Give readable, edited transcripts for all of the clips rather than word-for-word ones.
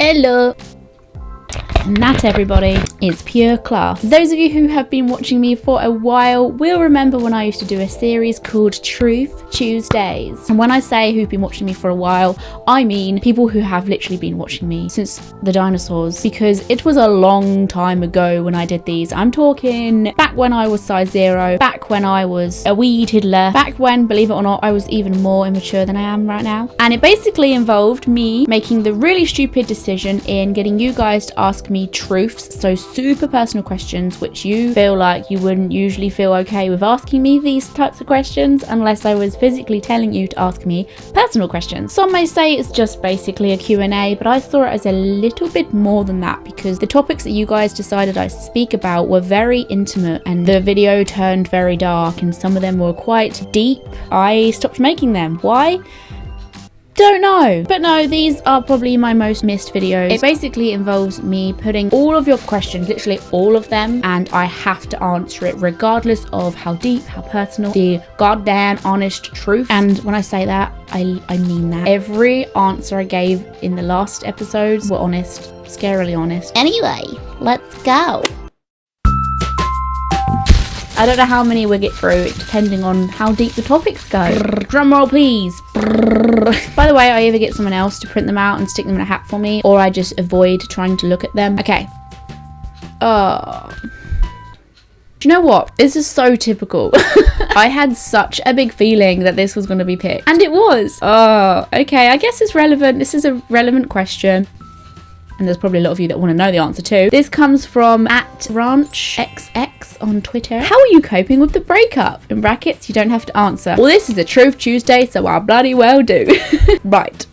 Hello. And that, everybody, is pure class. Those of you who have been watching me for a while will remember when I used to do a series called Truth Tuesdays. And when I say who've been watching me for a while, I mean people who have literally been watching me since the dinosaurs, because it was a long time ago when I did these. I'm talking back when I was size 0, back when I was a wee tiddler, back when, believe it or not, I was even more immature than I am right now. And it basically involved me making the really stupid decision in getting you guys to ask me truths, so super personal questions which you feel like you wouldn't usually feel okay with asking me these types of questions unless I was physically telling you to ask me personal questions. Some may say it's just basically a Q&A, but I saw it as a little bit more than that, because the topics that you guys decided I speak about were very intimate and the video turned very dark and some of them were quite deep. I stopped making them. Why? Don't know. But no, these are probably my most missed videos. It basically involves me putting all of your questions, literally all of them, and I have to answer it regardless of how deep, how personal, the goddamn honest truth. And when I say that, I mean that. Every answer I gave in the last episodes were honest, scarily honest. Anyway, let's go. I don't know how many we'll get through, depending on how deep the topics go. Drum roll, please. By the way, I either get someone else to print them out and stick them in a hat for me, or I just avoid trying to look at them. Okay. Do you know what? This is so typical. I had such a big feeling that this was going to be picked. And it was. Oh, okay. I guess it's relevant. This is a relevant question. And there's probably a lot of you that want to know the answer too. This comes from @RanchXX on Twitter. How are you coping with the breakup? In brackets, you don't have to answer. Well, this is a Truth Tuesday, so I bloody well do. Right.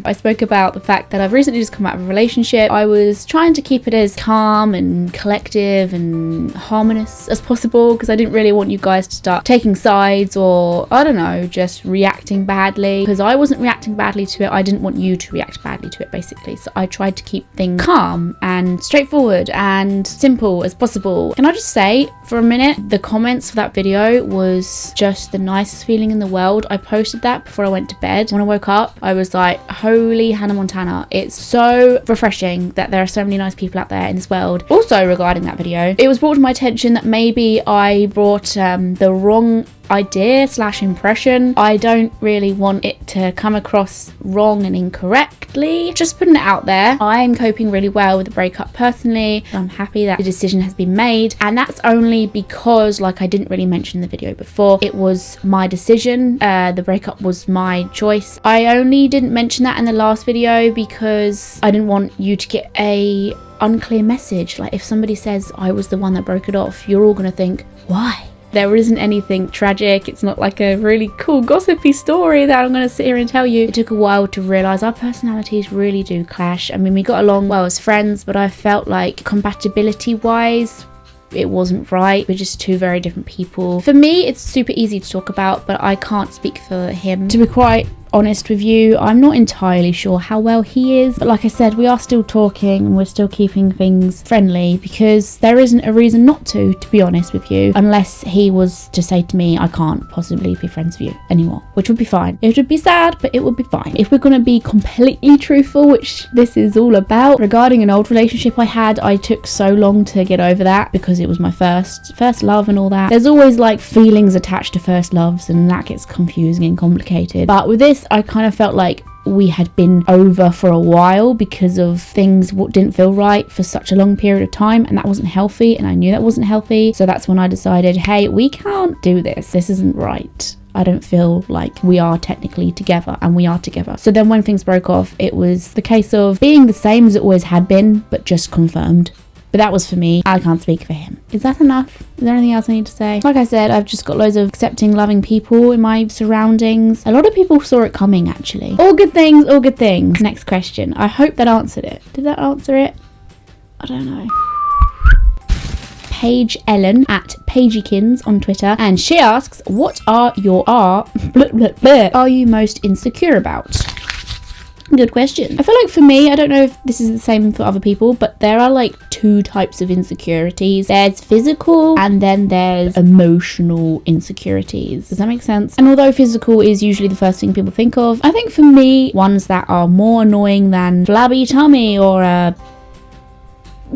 I spoke about the fact that I've recently just come out of a relationship. I was trying to keep it as calm and collective and harmonious as possible, because I didn't really want you guys to start taking sides or, I don't know, just reacting badly. Because I wasn't reacting badly to it, I didn't want you to react badly to it, basically. So I tried to keep things calm and straightforward and simple as possible. Can I just say, for a minute, the comments for that video was just the nicest feeling in the world. I posted that before I went to bed. When I woke up, I was like, holy Hannah Montana. It's so refreshing that there are so many nice people out there in this world. Also, regarding that video, it was brought to my attention that maybe I brought the wrong idea / impression. I don't really want it to come across wrong and incorrectly. Just putting it out there. I'm coping really well with the breakup personally. I'm happy that the decision has been made, and that's only because, like I didn't really mention in the video before, it was my decision. The breakup was my choice. I only didn't mention that in the last video because I didn't want you to get a unclear message. Like, if somebody says I was the one that broke it off, you're all gonna think, why? There isn't anything tragic. It's not like a really cool gossipy story that I'm going to sit here and tell you. It took a while to realise our personalities really do clash. I mean, we got along well as friends, but I felt like compatibility wise, it wasn't right. We're just two very different people. For me, it's super easy to talk about, but I can't speak for him. To be quite honest with you, I'm not entirely sure how well he is, but like I said, we are still talking and we're still keeping things friendly, because there isn't a reason not to be honest with you, unless he was to say to me, I can't possibly be friends with you anymore, which would be fine. It would be sad, but it would be fine. If we're going to be completely truthful, which this is all about, regarding an old relationship I had, I took so long to get over that because it was my first love and all that. There's always like feelings attached to first loves, and that gets confusing and complicated. But with this, I kind of felt like we had been over for a while because of things didn't feel right for such a long period of time, and that wasn't healthy, and I knew that wasn't healthy. So that's when I decided, hey, we can't do this. This isn't right. I don't feel like we are technically together, and we are together. So then when things broke off, it was the case of being the same as it always had been, but just confirmed. But that was for me. I can't speak for him. Is that enough? Is there anything else I need to say? Like I said, I've just got loads of accepting, loving people in my surroundings. A lot of people saw it coming, actually. All good things, all good things. Next question. I hope that answered it. Did that answer it? I don't know. Paige Ellen @PaigieKins on Twitter, and she asks, what are you most insecure about? Good question. I feel like for me, I don't know if this is the same for other people, but there are like two types of insecurities. There's physical and then there's emotional insecurities. Does that make sense? And although physical is usually the first thing people think of, I think for me, ones that are more annoying than flabby tummy or a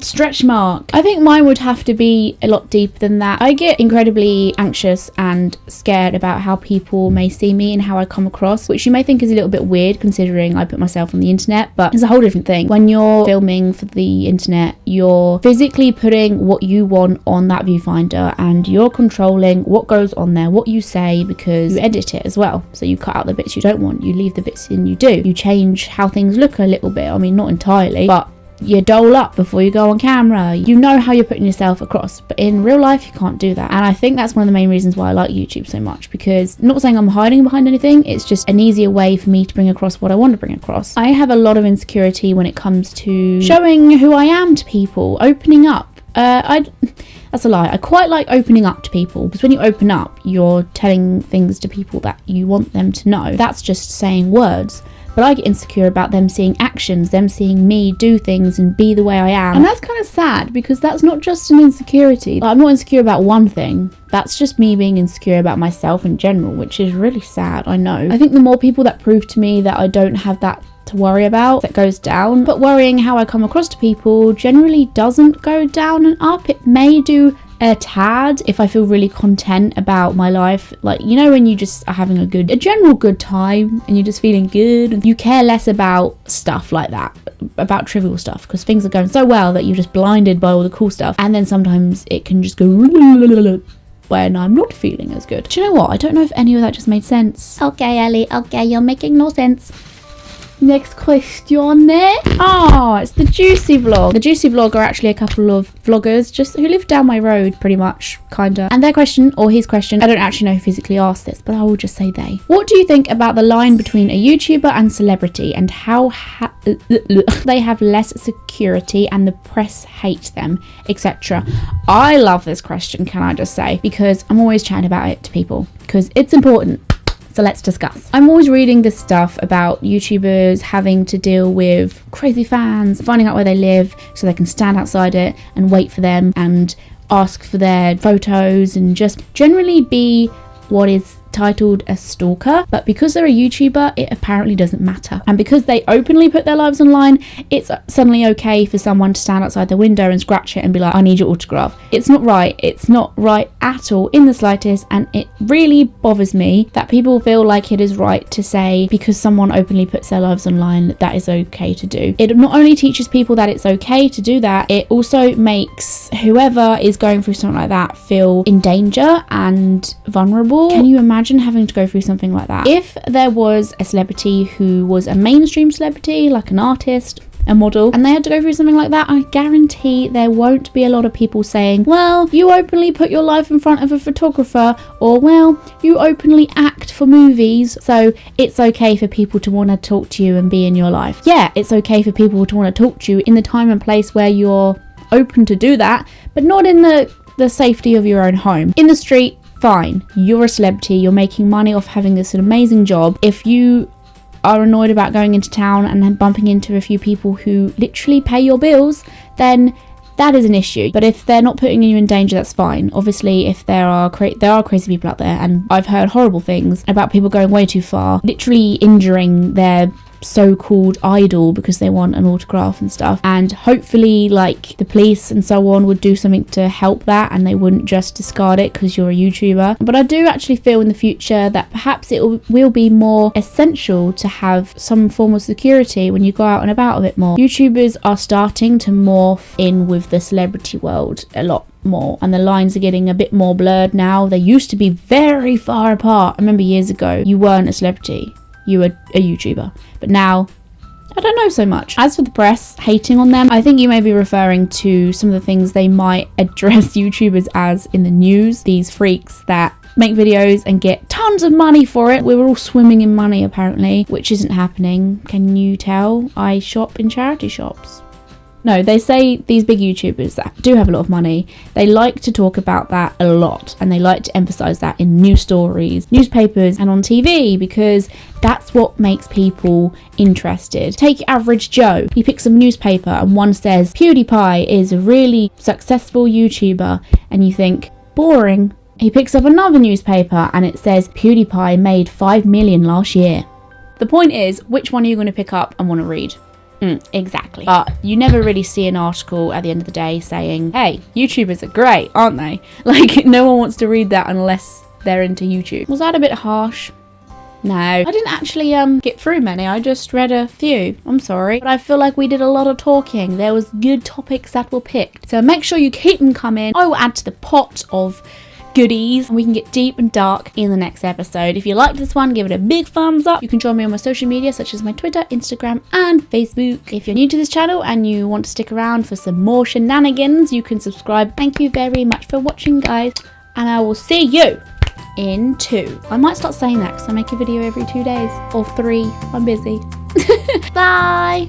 stretch mark, I think mine would have to be a lot deeper than that. I get incredibly anxious and scared about how people may see me and how I come across, which you may think is a little bit weird considering I put myself on the internet, but it's a whole different thing. When you're filming for the internet, you're physically putting what you want on that viewfinder and you're controlling what goes on there, what you say, because you edit it as well. So you cut out the bits you don't want, you leave the bits in you do. You change how things look a little bit. I mean, not entirely, but you doll up before you go on camera. You know how you're putting yourself across, but in real life you can't do that. And I think that's one of the main reasons why I like YouTube so much, because not saying I'm hiding behind anything, it's just an easier way for me to bring across what I want to bring across. I have a lot of insecurity when it comes to showing who I am to people, opening up. That's a lie. I quite like opening up to people, because when you open up, you're telling things to people that you want them to know. That's just saying words. But I get insecure about them seeing actions, them seeing me do things and be the way I am. And that's kind of sad, because that's not just an insecurity. Like, I'm not insecure about one thing. That's just me being insecure about myself in general, which is really sad, I know. I think the more people that prove to me that I don't have that to worry about, that goes down. But worrying how I come across to people generally doesn't go down and up. It may do a tad if I feel really content about my life, like, you know, when you just are having a general good time and you're just feeling good, and you care less about stuff like that, about trivial stuff, because things are going so well that you're just blinded by all the cool stuff. And then sometimes it can just go when I'm not feeling as good. Do you know what? I don't know if any of that just made sense. Okay, Ellie, okay, you're making no sense. Next question there. Oh, it's the Juicy Vlog. The Juicy Vlog are actually a couple of vloggers just who live down my road, pretty much, kinda. And their question, or his question, I don't actually know who physically asked this, but I will just say they. What do you think about the line between a YouTuber and celebrity, and how they have less security and the press hate them, etc.? I love this question, can I just say, because I'm always chatting about it to people, because it's important. So let's discuss. I'm always reading this stuff about YouTubers having to deal with crazy fans, finding out where they live so they can stand outside it and wait for them and ask for their photos and just generally be what is titled a stalker. But because they're a YouTuber, it apparently doesn't matter. And because they openly put their lives online, it's suddenly okay for someone to stand outside the window and scratch it and be like, I need your autograph. It's not right. It's not right at all in the slightest. And it really bothers me that people feel like it is right to say, because someone openly puts their lives online, that is okay to do. It not only teaches people that it's okay to do that, it also makes whoever is going through something like that feel in danger and vulnerable. Can you imagine having to go through something like that? If there was a celebrity who was a mainstream celebrity, like an artist, a model, and they had to go through something like that, I guarantee there won't be a lot of people saying, well, you openly put your life in front of a photographer, or well, you openly act for movies, so it's okay for people to want to talk to you and be in your life. Yeah, it's okay for people to want to talk to you in the time and place where you're open to do that, but not in the safety of your own home. In the street, fine, you're a celebrity, you're making money off having this amazing job. If you are annoyed about going into town and then bumping into a few people who literally pay your bills, then that is an issue. But if they're not putting you in danger, that's fine. Obviously, if there are crazy people out there, and I've heard horrible things about people going way too far, literally injuring their so-called idol because they want an autograph and stuff, and hopefully like the police and so on would do something to help that, and they wouldn't just discard it because you're a YouTuber. But I do actually feel in the future that perhaps it will be more essential to have some form of security when you go out and about a bit more. YouTubers are starting to morph in with the celebrity world a lot more, and the lines are getting a bit more blurred now. They used to be very far apart. I remember years ago, you weren't a celebrity, you were a YouTuber, but now I don't know so much. As for the press hating on them, I think you may be referring to some of the things they might address YouTubers as in the news. These freaks that make videos and get tons of money for it. We were all swimming in money apparently, which isn't happening. Can you tell? I shop in charity shops. No, they say these big YouTubers that do have a lot of money, they like to talk about that a lot, and they like to emphasize that in news stories, newspapers, and on TV, because that's what makes people interested. Take average Joe. He picks up a newspaper and one says PewDiePie is a really successful YouTuber, and you think, boring. He picks up another newspaper and it says PewDiePie made 5 million last year. The point is, which one are you going to pick up and want to read? Exactly. But you never really see an article at the end of the day saying, hey, YouTubers are great, aren't they? Like, no one wants to read that unless they're into YouTube. Was that a bit harsh? No, I didn't actually get through many. I just read a few. I'm sorry. But I feel like we did a lot of talking. There was good topics that were picked. So make sure you keep them coming. I will add to the pot of goodies and we can get deep and dark in the next episode. If you liked this one, give it a big thumbs up. You can join me on my social media such as my Twitter, Instagram and Facebook. If you're new to this channel and you want to stick around for some more shenanigans, you can subscribe. Thank you very much for watching, guys, and I will see you in 2. I might start saying that because I make a video every 2 days or 3. I'm busy. Bye.